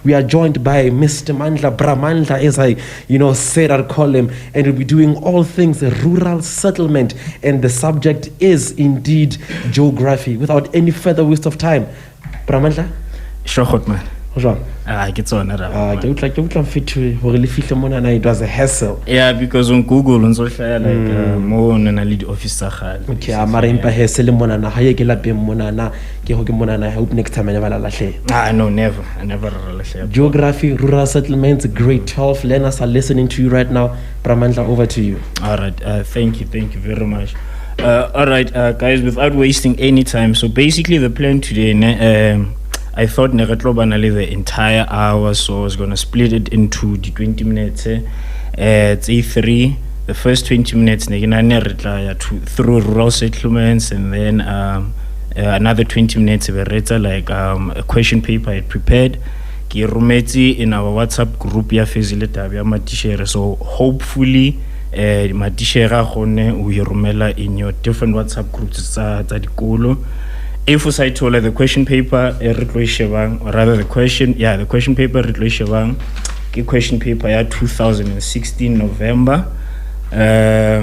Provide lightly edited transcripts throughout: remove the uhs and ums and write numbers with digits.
we are joined by Mr. Mandla, Mandla, as I, said I'd call him, and we'll be doing all things rural settlement, and the subject is indeed geography. Without any further waste of time, Mandla? Sure, man. It was a hassle. Yeah, because on Google and social more than a lead officer. Okay, hope next time I never. I never. Geography, rural settlements, grade 12 learners are listening to you right now. Pramandla, over to you. All right, thank you very much. All right, guys, without wasting any time, so basically the plan today, I thought Neretlobana the entire hour, so I was going to split it into the 20 minutes. It's A3. The first 20 minutes, through rural settlements, and then another 20 minutes, like a question paper I prepared. In our WhatsApp group, so hopefully, we romela in your different WhatsApp groups. If I told the question paper, or rather the question paper, the question paper 2016 November.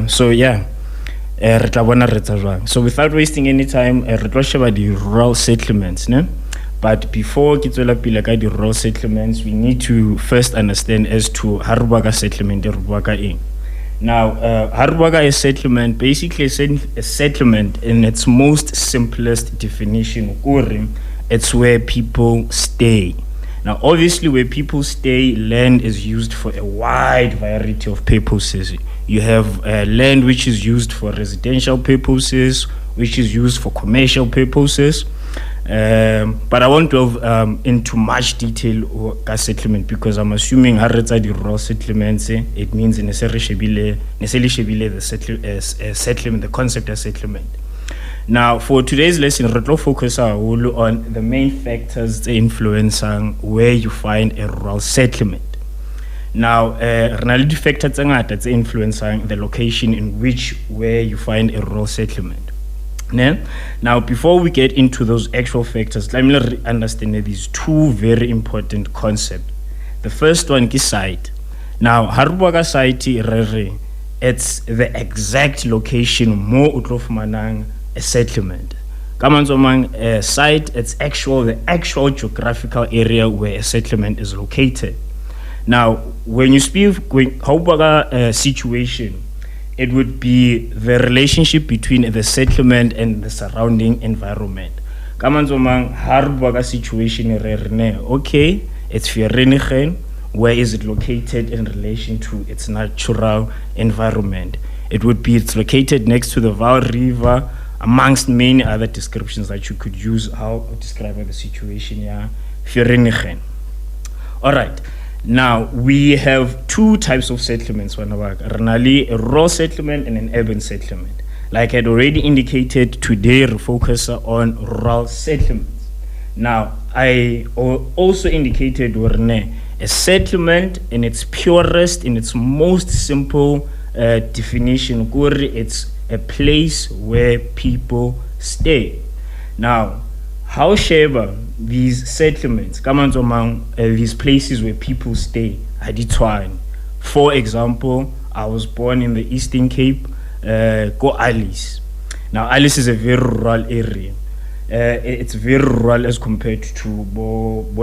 So without wasting any time, the rural settlements. But before the rural settlements, we need to first understand as to Harubaga settlement, Now, Harubaga is settlement, basically a settlement in its most simplest definition. It's where people stay. Now, obviously, where people stay, land is used for a wide variety of purposes. You have land which is used for residential purposes, which is used for commercial purposes. But I won't delve into much detail of settlement because I'm assuming the rural settlements, it means the settlement, the concept of settlement. Now, for today's lesson, we'll focus on the main factors that influence where you find a rural settlement. Now, the factors that influence the location in where you find a rural settlement. Now, before we get into those actual factors, let me understand these two very important concepts. The first one is site. Now, Harubaga site, it's the exact location more utlofmanang a settlement. Kamanzomang site, it's the actual geographical area where a settlement is located. Now, when you speak Harubaga situation, it would be the relationship between the settlement and the surrounding environment. Kamanzomang Harubaga situation, okay, it's Fierenigen. Where is it located in relation to its natural environment? It would be it's located next to the Val River, amongst many other descriptions that you could use how to describe the situation. Fierenigen. All right. Now, we have two types of settlements, a rural settlement and an urban settlement. Like I had already indicated, today we focus on rural settlements. Now, I also indicated a settlement in its purest, in its most simple definition, it's a place where people stay. Now, however, these settlements come among these places where people stay. For example, I was born in the Eastern Cape, go Alice. Now, Alice is a very rural area. It's very rural as compared to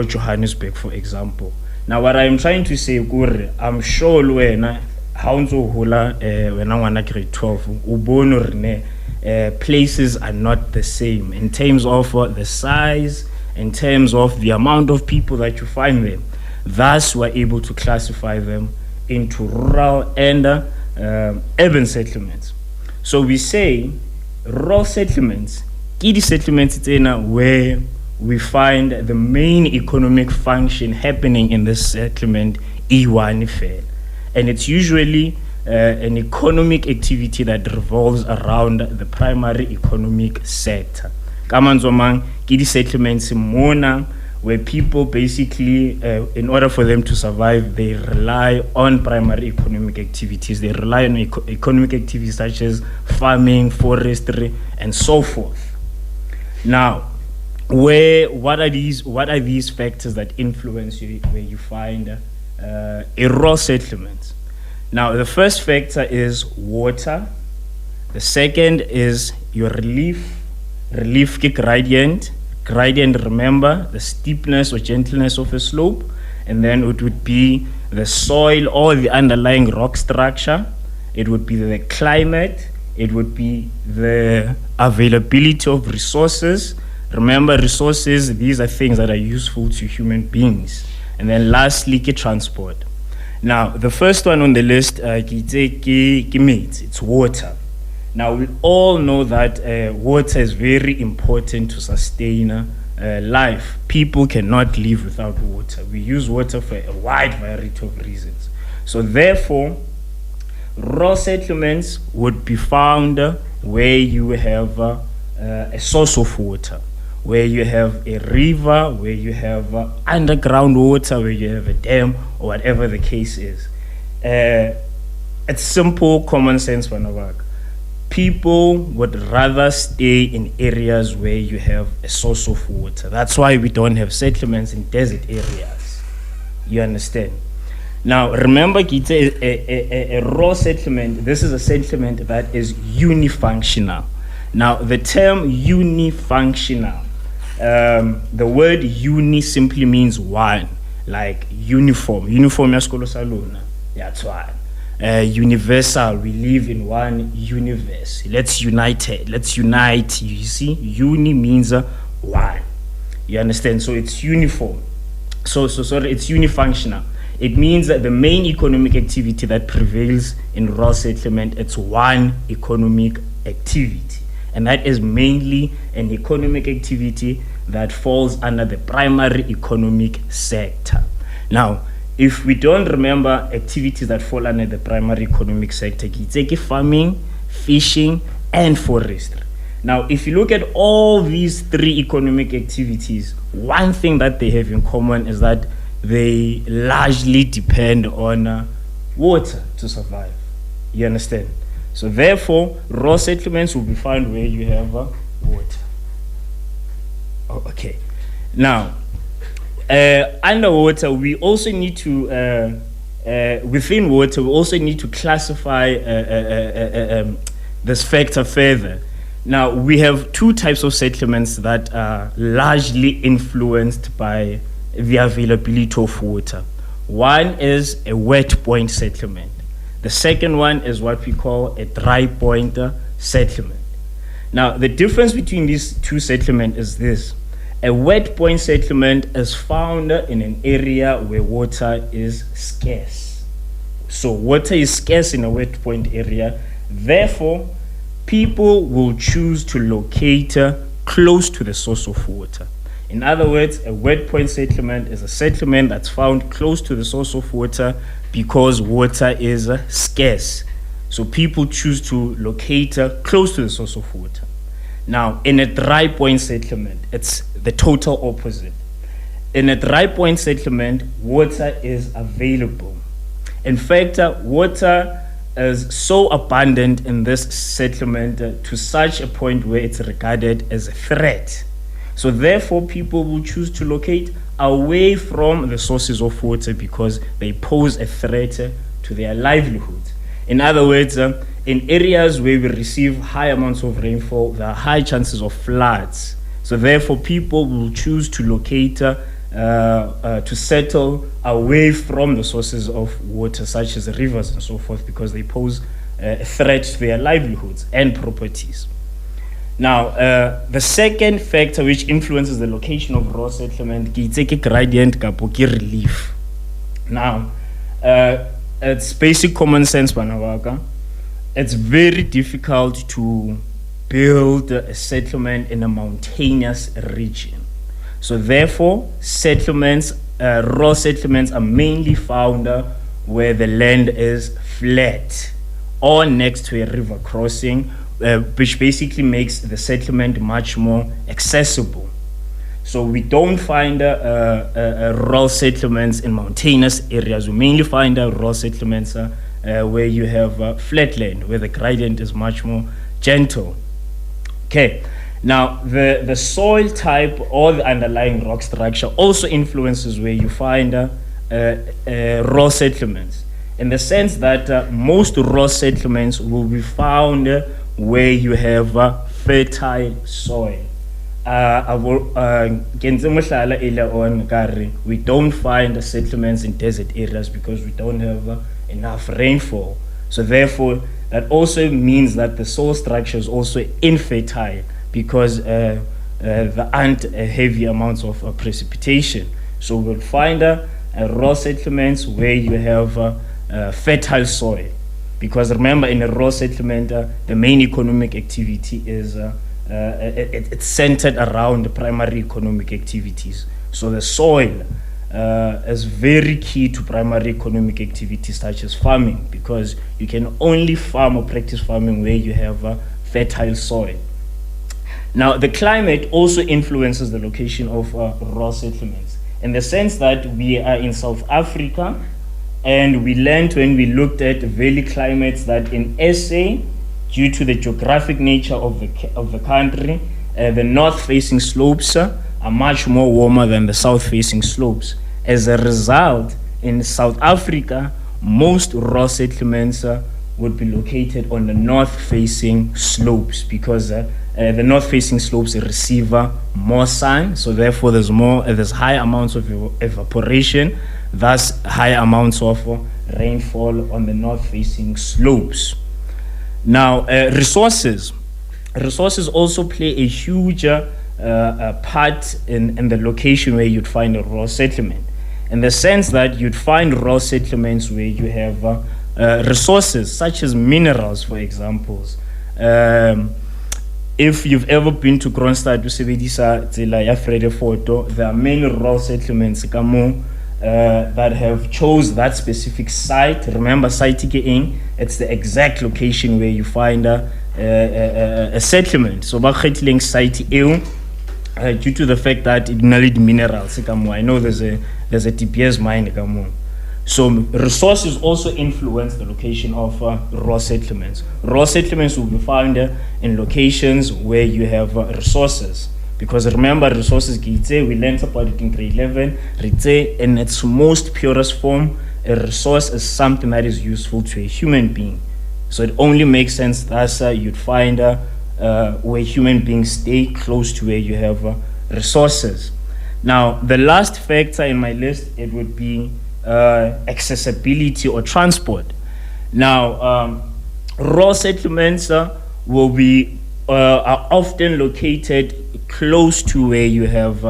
Johannesburg, for example. Now, what I'm trying to say, I'm sure when I grade 12, places are not the same in terms of the size, in terms of the amount of people that you find them. Thus, we're able to classify them into rural and urban settlements. So we say rural settlements, key settlements where we find the main economic function happening in this settlement, and it's usually an economic activity that revolves around the primary economic sector. Kamanzomang, kidi settlements mona, where people basically, in order for them to survive, they rely on primary economic activities. They rely on economic activities such as farming, forestry, and so forth. Now, what are these factors that influence you where you find a rural settlement? Now, the first factor is water. The second is your relief gradient. Gradient, remember, the steepness or gentleness of a slope. And then it would be the soil or the underlying rock structure. It would be the climate. It would be the availability of resources. Remember, resources, these are things that are useful to human beings. And then lastly, transport. Now, the first one on the list, it's water. Now, we all know that water is very important to sustain life. People cannot live without water. We use water for a wide variety of reasons. So therefore, rural settlements would be found where you have a source of water, where you have a river, where you have underground water, where you have a dam, or whatever the case is. It's simple common sense, Vanavak. People would rather stay in areas where you have a source of water. That's why we don't have settlements in desert areas. You understand? Now, remember, a rural settlement, this is a settlement that is unifunctional. Now, the term unifunctional, the word uni simply means one, like uniform. Uniform ya skolo salona, that's why. Universal, we live in one universe. Let's unite. You see, uni means one. You understand? So it's uniform. So sorry, it's unifunctional. It means that the main economic activity that prevails in rural settlement, it's one economic activity. And that is mainly an economic activity that falls under the primary economic sector. Now, if we don't remember activities that fall under the primary economic sector, it's farming, fishing, and forestry. Now, if you look at all these three economic activities, one thing that they have in common is that they largely depend on water to survive. You understand? So therefore, rural settlements will be found where you have water. Oh, okay. Now, underwater, we also need to, within water, we also need to classify this factor further. Now, we have two types of settlements that are largely influenced by the availability of water. One is a wet point settlement. The second one is what we call a dry point settlement. Now, the difference between these two settlements is this. A wet point settlement is found in an area where water is scarce. So water is scarce in a wet point area. Therefore, people will choose to locate close to the source of water. In other words, a wet point settlement is a settlement that's found close to the source of water because water is scarce. So people choose to locate close to the source of water. Now, in a dry point settlement, it's the total opposite. In a dry point settlement, water is available. In fact, water is so abundant in this settlement to such a point where it's regarded as a threat. So therefore, people will choose to locate away from the sources of water because they pose a threat to their livelihood. In other words, in areas where we receive high amounts of rainfall, there are high chances of floods. So therefore, people will choose to locate, to settle away from the sources of water, such as rivers and so forth, because they pose a threat to their livelihoods and properties. Now, the second factor which influences the location of rural settlement is gradient relief. Now, it's basic common sense, Banawaka. It's very difficult to build a settlement in a mountainous region. So therefore, settlements, rural settlements are mainly found where the land is flat or next to a river crossing, which basically makes the settlement much more accessible. So we don't find rural settlements in mountainous areas. We mainly find rural settlements where you have flat land, where the gradient is much more gentle. Okay, Now, the soil type or the underlying rock structure also influences where you find raw settlements, in the sense that most raw settlements will be found where you have fertile soil. We don't find settlements in desert areas because we don't have enough rainfall. So therefore, that also means that the soil structure is also infertile because there aren't heavy amounts of precipitation. So we'll find raw settlements where you have fertile soil. Because remember, in a raw settlement, the main economic activity is it's centered around the primary economic activities. So the soil is very key to primary economic activities such as farming, because you can only farm or practice farming where you have fertile soil. Now, the climate also influences the location of raw settlements, in the sense that we are in South Africa, and we learned when we looked at valley climates that in SA, due to the geographic nature of the country, the north-facing slopes are much more warmer than the south-facing slopes. As a result, in South Africa, most raw settlements would be located on the north-facing slopes, because the north-facing slopes receive more sun, so therefore there's high amounts of evaporation, thus high amounts of rainfall on the north-facing slopes. Now, resources also play a huge part in the location where you'd find a raw settlement, in the sense that you'd find raw settlements where you have resources such as minerals, for examples. If you've ever been to Kronstadt, there are many raw settlements that have chose that specific site. Remember, site it's the exact location where you find a settlement. So site due to the fact that it needed minerals. I know there's a TPS mine. So resources also influence the location of raw settlements. Raw settlements will be found in locations where you have resources. Because remember, resources, we learned about it in grade 11, in its most purest form, a resource is something that is useful to a human being. So it only makes sense that you'd find where human beings stay close to where you have resources. Now, the last factor in my list, it would be accessibility or transport. Now, raw settlements will be are often located close to where you have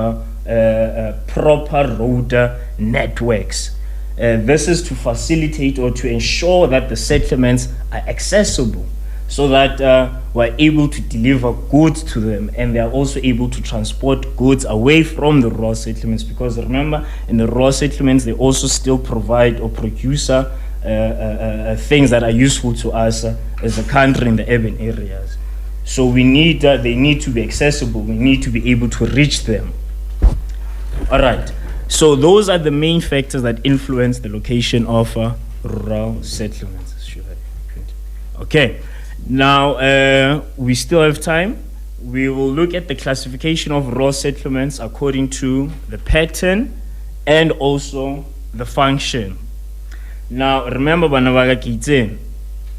proper road networks. This is to facilitate or to ensure that the settlements are accessible, so that we're able to deliver goods to them, and they're also able to transport goods away from the raw settlements, because remember, in the raw settlements they also still provide or produce things that are useful to us as a country in the urban areas. So we need they need to be accessible. We need to be able to reach them. All right. So those are the main factors that influence the location of rural settlements. Okay. Now we still have time. We will look at the classification of raw settlements according to the pattern and also the function. Now remember, Banavaga Kitse,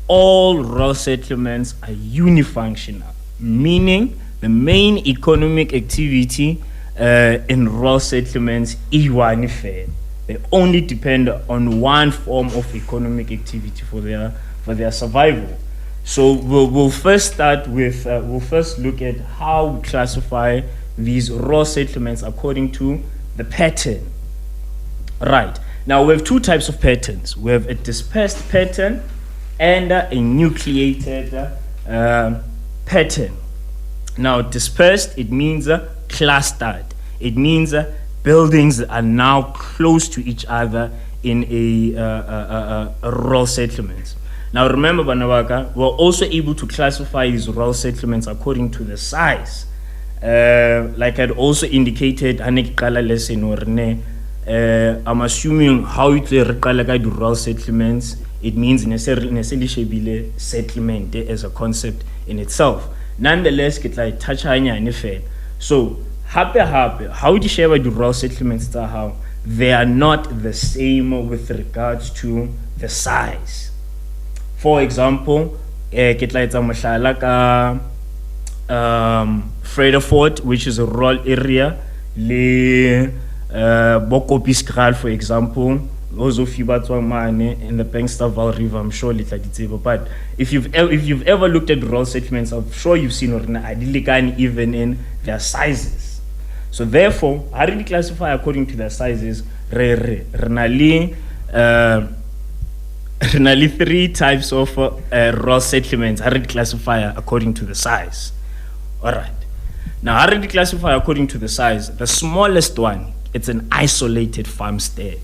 all raw settlements are unifunctional, meaning the main economic activity in raw settlements is one fair. They only depend on one form of economic activity for their survival. So we'll first start with we'll first look at how we classify these raw settlements according to the pattern. Right. Now we have two types of patterns. We have a dispersed pattern and a nucleated pattern. Now, dispersed, it means clustered. It means buildings are now close to each other in a raw settlement. Now, remember, Banawaka, we're also able to classify these raw settlements according to the size. Like I'd also indicated, I'm assuming how you do rural settlements. It means necessarily settlement as a concept in itself. Nonetheless, ke tla touch hanyane fela. So, hape, how di sheba di rural settlements tsa how they are not the same with regards to the size. For example, ke tla etsa mohlala ka Fredefort, which is a rural area, le Bokopiskral, for example, those of you in the Pengstaval River, I'm sure litla ditsebo. But if you've ever looked at rural settlements, I'm sure you've seen even in their sizes. So therefore, how do we classify according to their sizes? Renali 3 types of rural settlements. How do we classify according to the size? All right. Now, how do we classify according to the size? The smallest one, it's an isolated farmstead.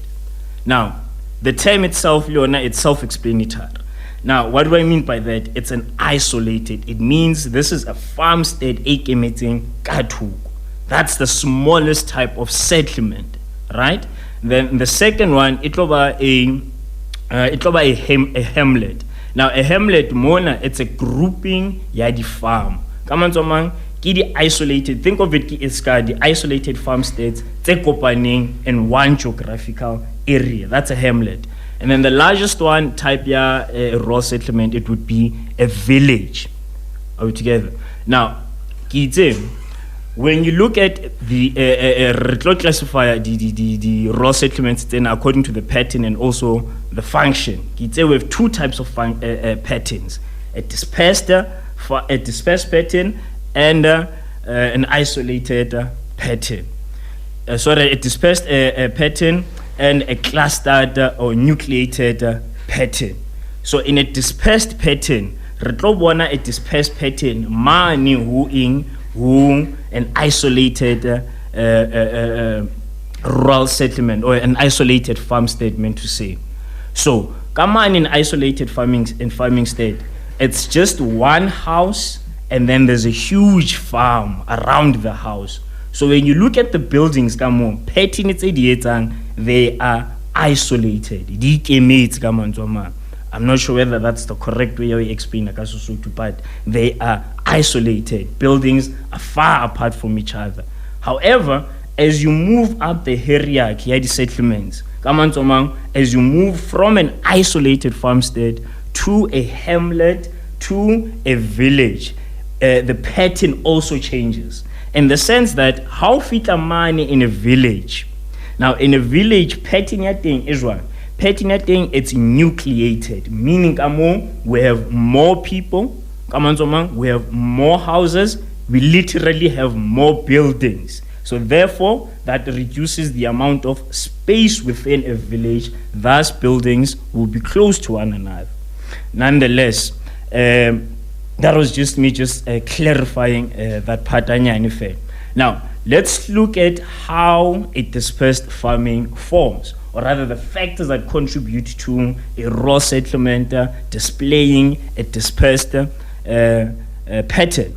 Now, the term itself, Leona, it's self-explanatory. Now, what do I mean by that? It's an isolated. It means this is a farmstead emitting katuku. That's the smallest type of settlement, right? Then the second one, it will be a hamlet. Now, a hamlet, mona, it's a grouping yadi farm. Come on, Tomang. The isolated, think of it as the isolated farmsteads, kopaning in one geographical area. That's a hamlet. And then the largest one, type rural settlement, it would be a village. Are we together? Now, when you look at the classifier, the rural settlements, then according to the pattern and also the function, we have 2 types of patterns: a dispersed pattern and an isolated pattern. A dispersed pattern and a clustered or nucleated pattern. So in a dispersed pattern, a dispersed pattern mani who an isolated rural settlement or an isolated farm statement to say. So come on, in isolated farming state, it's just one house and then there's a huge farm around the house. So when you look at the buildings, they are isolated. I'm not sure whether that's the correct way of explaining it, but they are isolated. Buildings are far apart from each other. However, as you move up the hierarchy, the settlements, as you move from an isolated farmstead to a hamlet to a village, the pattern also changes, in the sense that how fit a money in a village. Now, in a village, pattern is what? Pattern it's nucleated, meaning we have more people, we have more houses, we literally have more buildings. So therefore, that reduces the amount of space within a village, thus buildings will be close to one another. Nonetheless, that was just me clarifying that part. Now, let's look at how a dispersed farming forms, or rather the factors that contribute to a rural settlement displaying a dispersed pattern.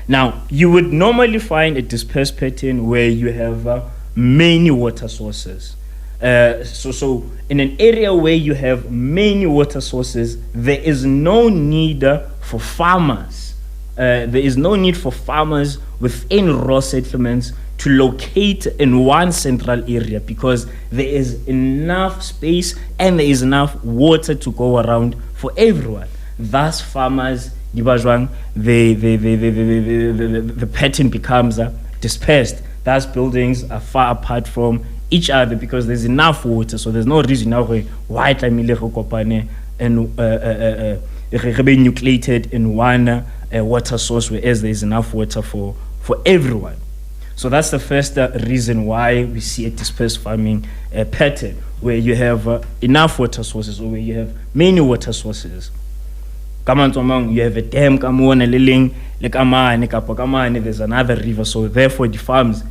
Now, you would normally find a dispersed pattern where you have many water sources. So in an area where you have many water sources, there is no need for farmers. There is no need for farmers within rural settlements to locate in one central area, because there is enough space and there is enough water to go around for everyone. Thus, farmers, the pattern becomes dispersed. Thus, buildings are far apart from each other because there's enough water. So there's no reason now why and nucleated in one water source, whereas there is enough water for everyone. So that's the first reason why we see a dispersed farming pattern, where you have enough water sources, or where you have many water sources. You have a dam, there's another river, so therefore the farms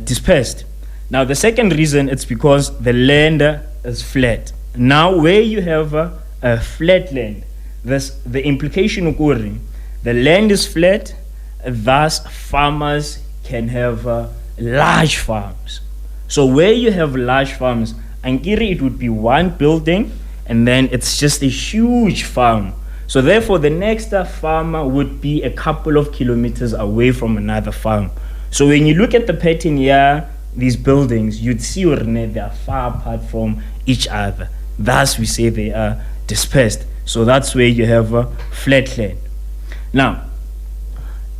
dispersed. Now the second reason, it's because the land is flat. Now where you have a flat land, the implication occurring, the land is flat, thus farmers can have large farms. So where you have large farms, Angiri, it would be one building and then it's just a huge farm. So therefore, the next farmer would be a couple of kilometers away from another farm. So when you look at the pattern here, these buildings, you'd see they are far apart from each other. Thus, we say they are dispersed. So that's where you have a flat land. Now,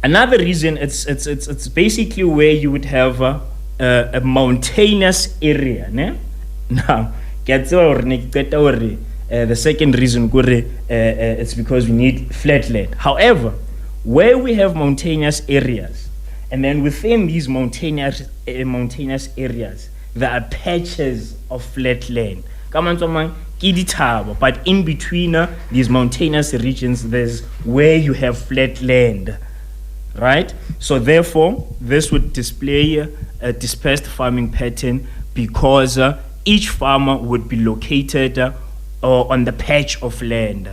another reason, it's basically where you would have a mountainous area. Ne? Now, the second reason it's because we need flat land. However, where we have mountainous areas, and then within these mountainous areas, there are patches of flat land. But in between these mountainous regions, there's where you have flat land, right? So therefore, this would display a dispersed farming pattern because each farmer would be located on the patch of land.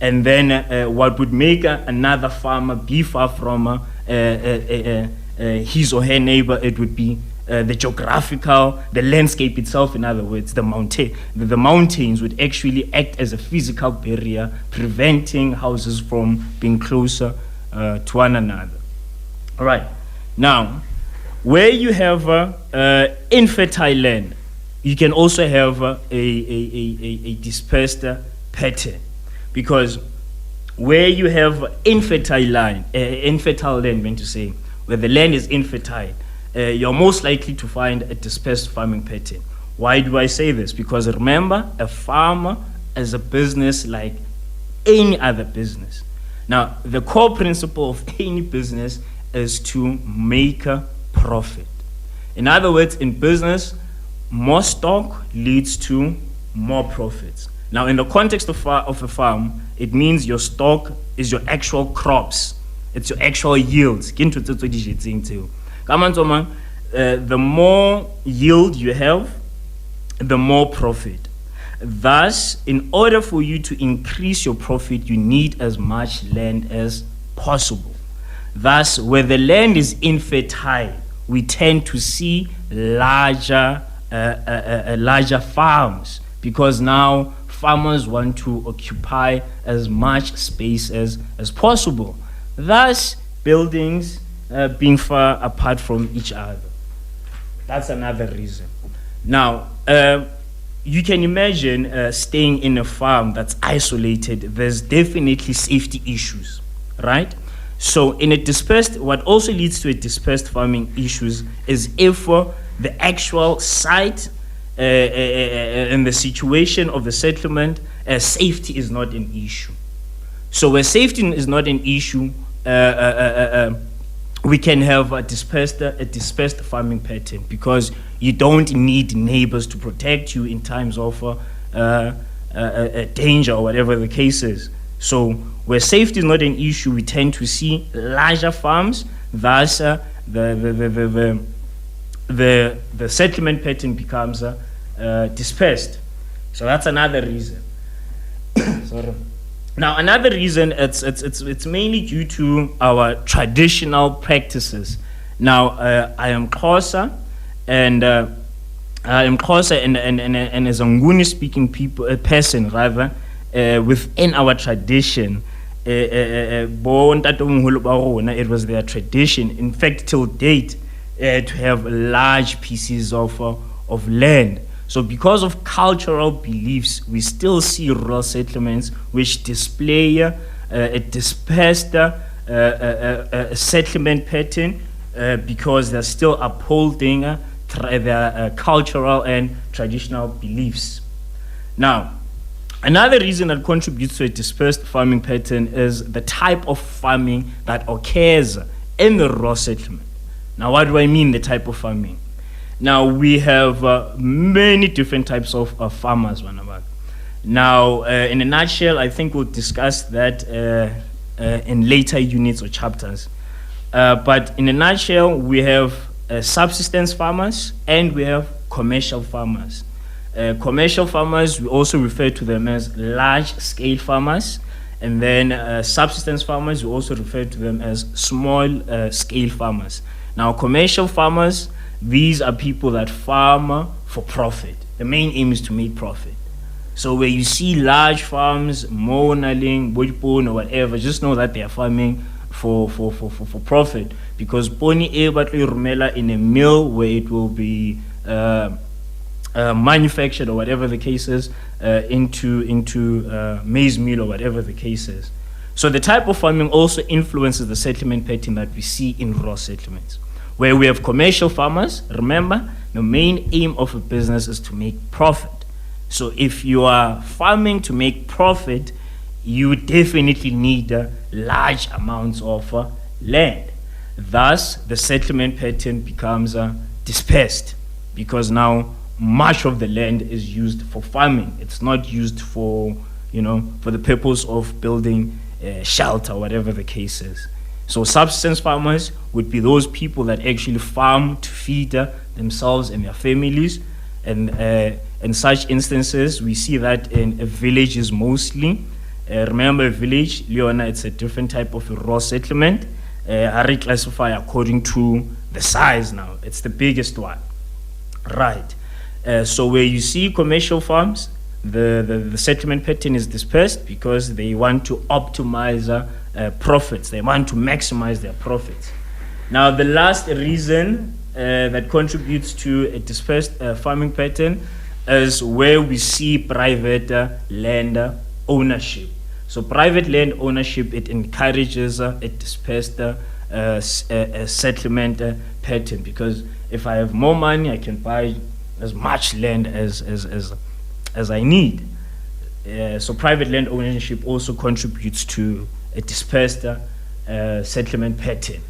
And then what would make another farmer be far from his or her neighbor, it would be the landscape itself. In other words, the mountains would actually act as a physical barrier, preventing houses from being closer to one another. All right. Now, where you have infertile land, you can also have a dispersed pattern, because where you have infertile land, where the land is infertile, you're most likely to find a dispersed farming pattern. Why do I say this? Because remember, a farmer is a business like any other business. Now, the core principle of any business is to make a profit. In other words, in business, more stock leads to more profits. Now, in the context of a farm, it means your stock is your actual crops. It's your actual yields. The more yield you have, the more profit. Thus, in order for you to increase your profit, you need as much land as possible. Thus, where the land is infertile, we tend to see larger farms, because now farmers want to occupy as much space as possible. Thus, buildings being far apart from each other. That's another reason. Now, you can imagine staying in a farm that's isolated. There's definitely safety issues, right? So in a dispersed, what also leads to a dispersed farming issues is if the actual site and the situation of the settlement, safety is not an issue. So where safety is not an issue, we can have a dispersed farming pattern, because you don't need neighbors to protect you in times of danger or whatever the case is. So where safety is not an issue, we tend to see larger farms. Thus, the settlement pattern becomes dispersed. So that's another reason. Sorry. Now, another reason, it's mainly due to our traditional practices. Now, I am Xhosa, and as a Nguni speaking person rather, within our tradition, it was their tradition, in fact, till date, to have large pieces of land. So because of cultural beliefs, we still see rural settlements which display a dispersed settlement pattern, because they're still upholding their cultural and traditional beliefs. Now, another reason that contributes to a dispersed farming pattern is the type of farming that occurs in the rural settlement. Now, what do I mean, the type of farming? Now, we have many different types of farmers. Now, in a nutshell, I think we'll discuss that in later units or chapters. But in a nutshell, we have subsistence farmers and we have commercial farmers. Commercial farmers, we also refer to them as large-scale farmers. And then subsistence farmers, we also refer to them as small-scale farmers. Now, commercial farmers, these are people that farm for profit. The main aim is to make profit. So where you see large farms, Monaling, Bojpon or whatever, just know that they are farming for profit, because poni e batlo rumela in a mill where it will be manufactured or whatever the case is, into maize meal or whatever the case is. So the type of farming also influences the settlement pattern that we see in rural settlements. Where we have commercial farmers, remember, the main aim of a business is to make profit. So if you are farming to make profit, you definitely need large amounts of land. Thus, the settlement pattern becomes dispersed, because now much of the land is used for farming. It's not used for, for the purpose of building shelter, whatever the case is. So subsistence farmers would be those people that actually farm to feed themselves and their families. And in such instances, we see that in villages mostly. Remember, a village, Leona, it's a different type of a rural settlement. I reclassify according to the size now. It's the biggest one. Right. So where you see commercial farms, the settlement pattern is dispersed because they want to optimize profits. They want to maximize their profits. Now, the last reason that contributes to a dispersed farming pattern is where we see private land ownership. So private land ownership, it encourages a dispersed settlement pattern, because if I have more money, I can buy as much land as I need. So private land ownership also contributes to a dispersed settlement pattern.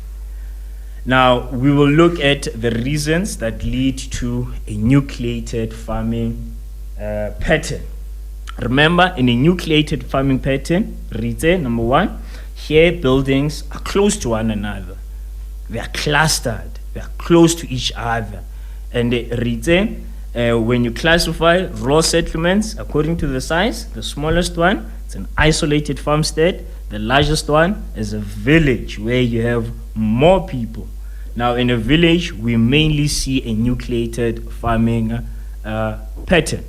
Now, we will look at the reasons that lead to a nucleated farming pattern. Remember, in a nucleated farming pattern, number one, here buildings are close to one another. They are clustered. They are close to each other. And when you classify rural settlements according to the size, the smallest one, it's an isolated farmstead. The largest one is a village where you have more people. Now, in a village, we mainly see a nucleated farming pattern.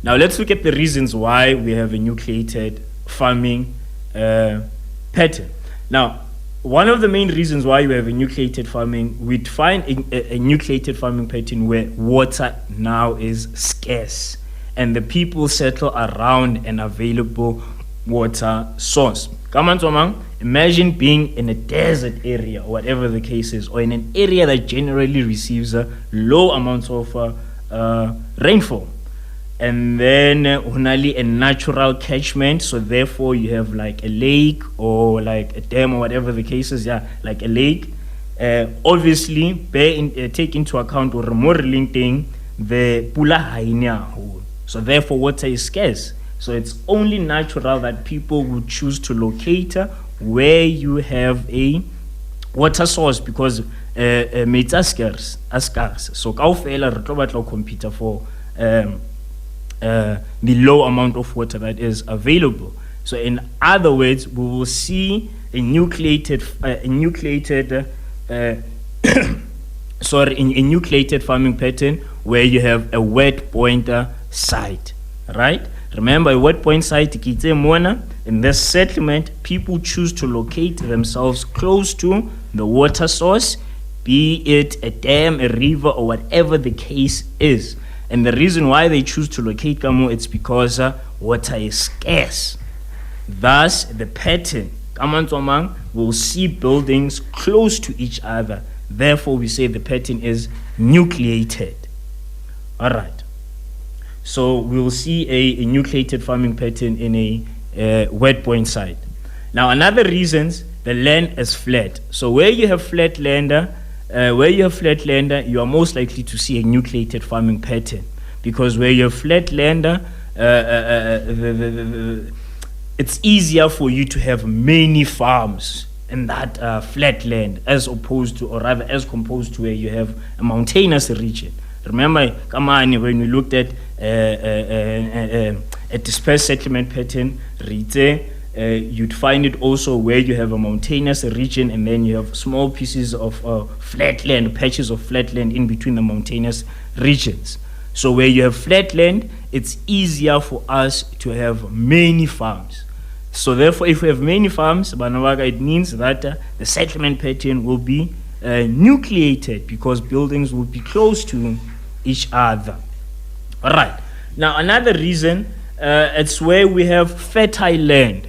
Now, let's look at the reasons why we have a nucleated farming pattern. Now, one of the main reasons why we have a nucleated farming, we'd find a nucleated farming pattern where water now is scarce and the people settle around an available water source. Come on, Tomang. Imagine being in a desert area, or whatever the case is, or in an area that generally receives low amounts of rainfall. And then only a natural catchment, so therefore you have like a lake or like a dam or whatever the case is, like a lake. Obviously, take into account or more thing the pula hainia, so therefore water is scarce. So it's only natural that people would choose to locate where you have a water source, because it's scarce. So kaufela re tlo batla computer for the low amount of water that is available. So in other words, we will see a nucleated farming pattern where you have a wet point site, right? Remember, a wet point site, in this settlement, people choose to locate themselves close to the water source, be it a dam, a river, or whatever the case is. And the reason why they choose to locate Kamo, it's because water is scarce. Thus, the pattern, Kamantomang, will see buildings close to each other. Therefore, we say the pattern is nucleated. All right. So we will see a nucleated farming pattern in a wet point site. Now, another reason, the land is flat. So where you have flat land, you are most likely to see a nucleated farming pattern, because where you have flat land, it's easier for you to have many farms in that flat land, as opposed to, or rather as composed to where you have a mountainous region. Remember, when we looked at a dispersed settlement pattern, you'd find it also where you have a mountainous region and then you have small pieces of flat land, patches of flat land in between the mountainous regions. So where you have flat land it's easier for us to have many farms. So therefore, if we have many farms, it means that the settlement pattern will be nucleated because buildings will be close to each other. All right. Now, another reason, it's where we have fertile land.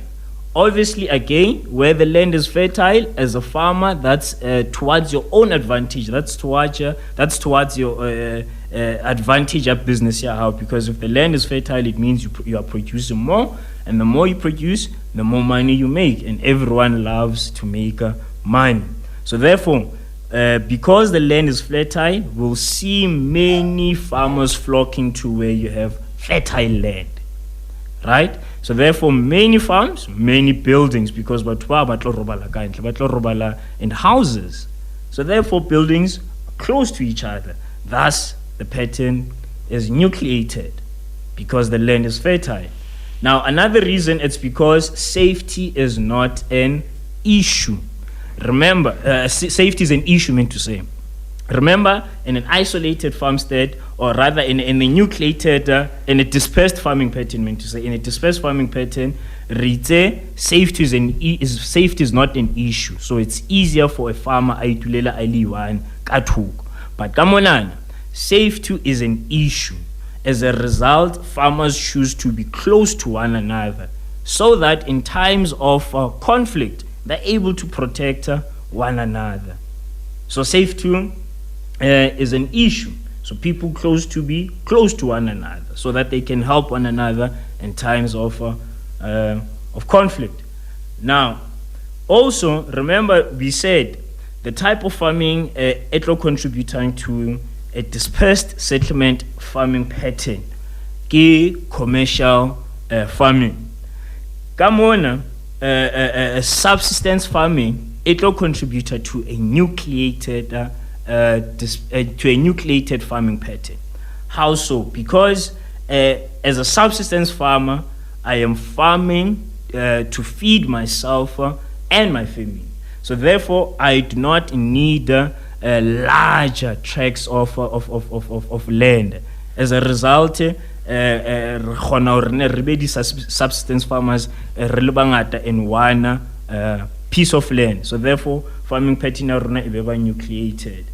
Obviously, again, where the land is fertile, as a farmer, that's towards your own advantage. That's towards your advantage of business. Yeah, because if the land is fertile, it means you are producing more, and the more you produce, the more money you make, and everyone loves to make money. So therefore, because the land is fertile, we'll see many farmers flocking to where you have fertile land, right? So therefore, many farms, many buildings, because batho ba batlo robala ka ntle, batlo robala in houses. So therefore, buildings are close to each other. Thus, the pattern is nucleated because the land is fertile. Now, another reason, it's because safety is not an issue. Remember, safety is an issue, meant to say. Remember, in an isolated farmstead, or rather in a nucleated, in a dispersed farming pattern, meant to say, in a dispersed farming pattern, safety is not an issue. So it's easier for a farmer aitulela aliwan kathuk. But kamonana, safety is an issue. As a result, farmers choose to be close to one another so that in times of conflict, they're able to protect one another. So safety is an issue. So people to be close to one another so that they can help one another in times of conflict. Now, also remember we said the type of farming etlo contributing to a dispersed settlement farming pattern, commercial farming. Kamona, subsistence farming, it will contribute to a nucleated farming pattern. How so? Because as a subsistence farmer, I am farming to feed myself and my family. So therefore, I do not need larger tracts of land. As a result, subsistence farmers in one piece of land. So therefore, farming pattern is nucleated.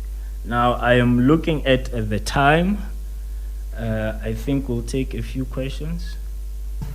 Now I am looking at the time. I think we'll take a few questions.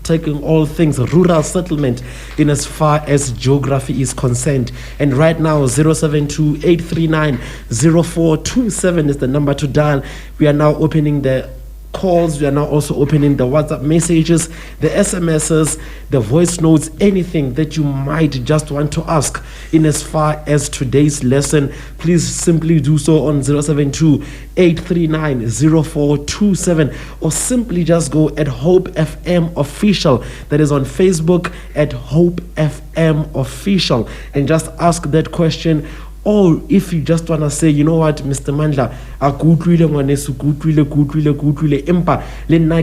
Taking all things rural settlement in as far as geography is concerned. And right now, 072-839-0427 is the number to dial. We are now opening the calls. We are now also opening the WhatsApp messages, the SMSs, the voice notes, anything that you might just want to ask in as far as today's lesson. Please simply do so on 072-839-0427 or simply just go at Hope FM Official. That is on Facebook at Hope FM Official, and just ask that question. Or if you just want to say, you know what, Mr. Mandla,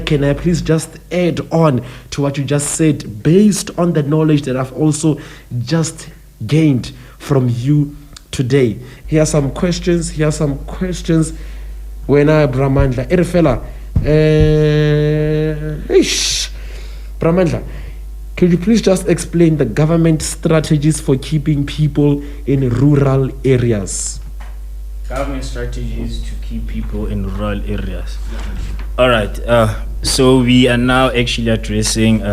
can I please just add on to what you just said based on the knowledge that I've also just gained from you today? Here are some questions. When I Bramandla, Erfela, Bramandla, could you please just explain the government strategies for keeping people in rural areas? Government strategies to keep people in rural areas. All right. So we are now actually addressing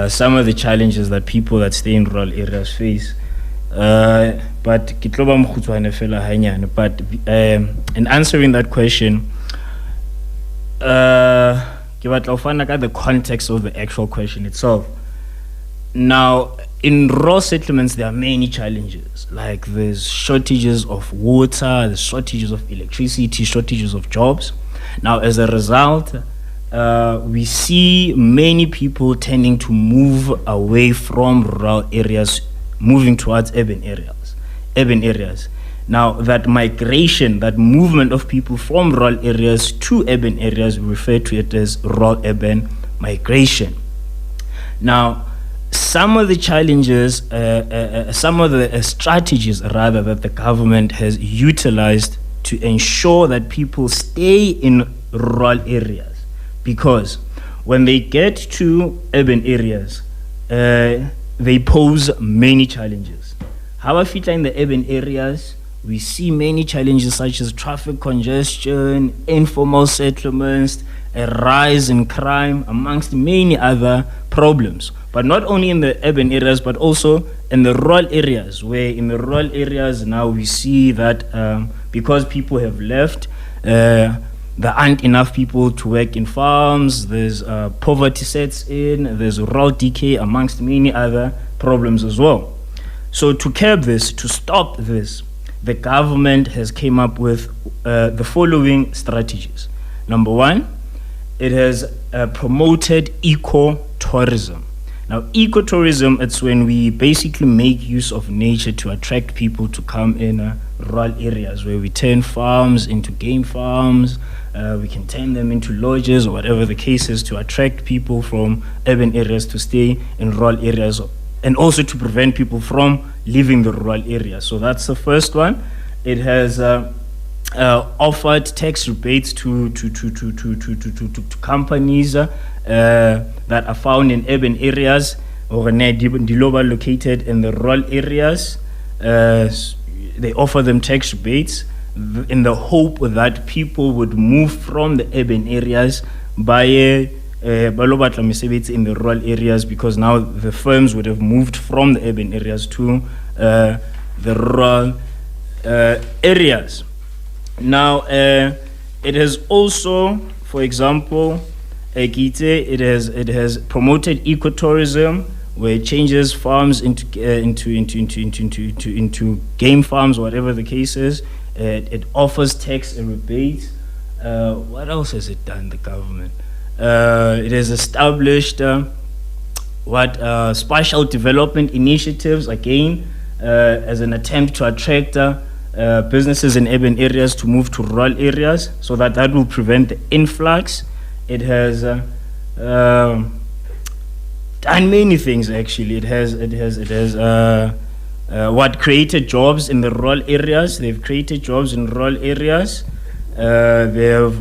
some of the challenges that people that stay in rural areas face. But in answering that question, the context of the actual question itself. Now, in rural settlements, there are many challenges. Like there's shortages of water, there's shortages of electricity, shortages of jobs. Now, as a result, we see many people tending to move away from rural areas, moving towards urban areas. Now, that migration, that movement of people from rural areas to urban areas, we refer to it as rural-urban migration. Now, some of the challenges, some of the strategies, rather, that the government has utilized to ensure that people stay in rural areas, because when they get to urban areas, they pose many challenges. How I feel in the urban areas, we see many challenges such as traffic congestion, informal settlements, a rise in crime, amongst many other problems. But not only in the urban areas, but also in the rural areas, where in the rural areas now we see that because people have left, there aren't enough people to work in farms, there's poverty sets in, there's rural decay, amongst many other problems as well. So to curb this, to stop this, the government has came up with the following strategies. Number one, it has promoted ecotourism. Now, ecotourism, it's when we basically make use of nature to attract people to come in rural areas, where we turn farms into game farms, we can turn them into lodges or whatever the case is, to attract people from urban areas to stay in rural areas, and also to prevent people from leaving the rural areas. So that's the first one. It has offered tax rebates to companies that are found in urban areas or located in the rural areas. They offer them tax rebates in the hope that people would move from the urban areas by in the rural areas, because now the firms would have moved from the urban areas to the rural areas. Now, it has also, for example, it has promoted ecotourism, where it changes farms into game farms, whatever the case is. It offers tax rebates. What else has it done, the government? It has established spatial development initiatives, again, as an attempt to attract businesses in urban areas to move to rural areas, so that will prevent the influx. It has done many things, actually. It has created jobs in the rural areas. They've created jobs in rural areas. They have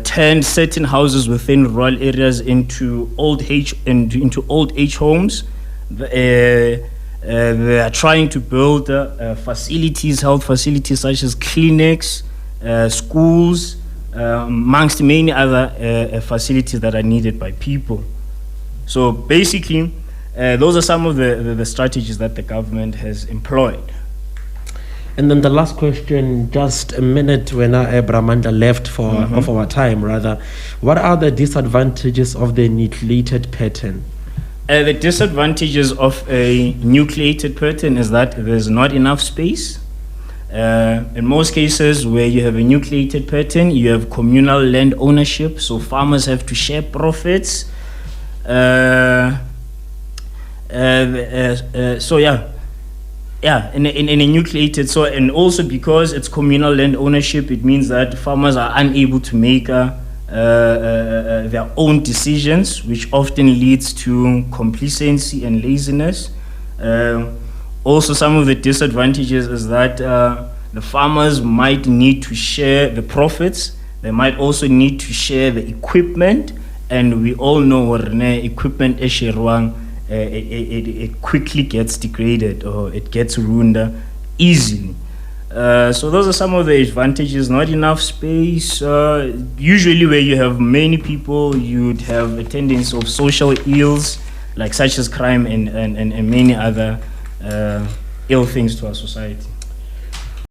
turned certain houses within rural areas into old age homes. They are trying to build facilities, health facilities such as clinics, schools, amongst many other facilities that are needed by people. So basically, those are some of the strategies that the government has employed. And then the last question, just a minute when Mandla left of our time, rather. What are the disadvantages of the nucleated pattern? The disadvantages of a nucleated pattern is that there's not enough space. In most cases where you have a nucleated pattern, you have communal land ownership, so farmers have to share profits. In a nucleated, and also because it's communal land ownership, it means that farmers are unable to make their own decisions, which often leads to complacency and laziness. Also, some of the disadvantages is that the farmers might need to share the profits. They might also need to share the equipment, and we all know what equipment is sharing. It quickly gets degraded, or it gets ruined easily. So those are some of the advantages. Not enough space. Usually where you have many people, you'd have a tendency of social ills, like such as crime and many other ill things to our society.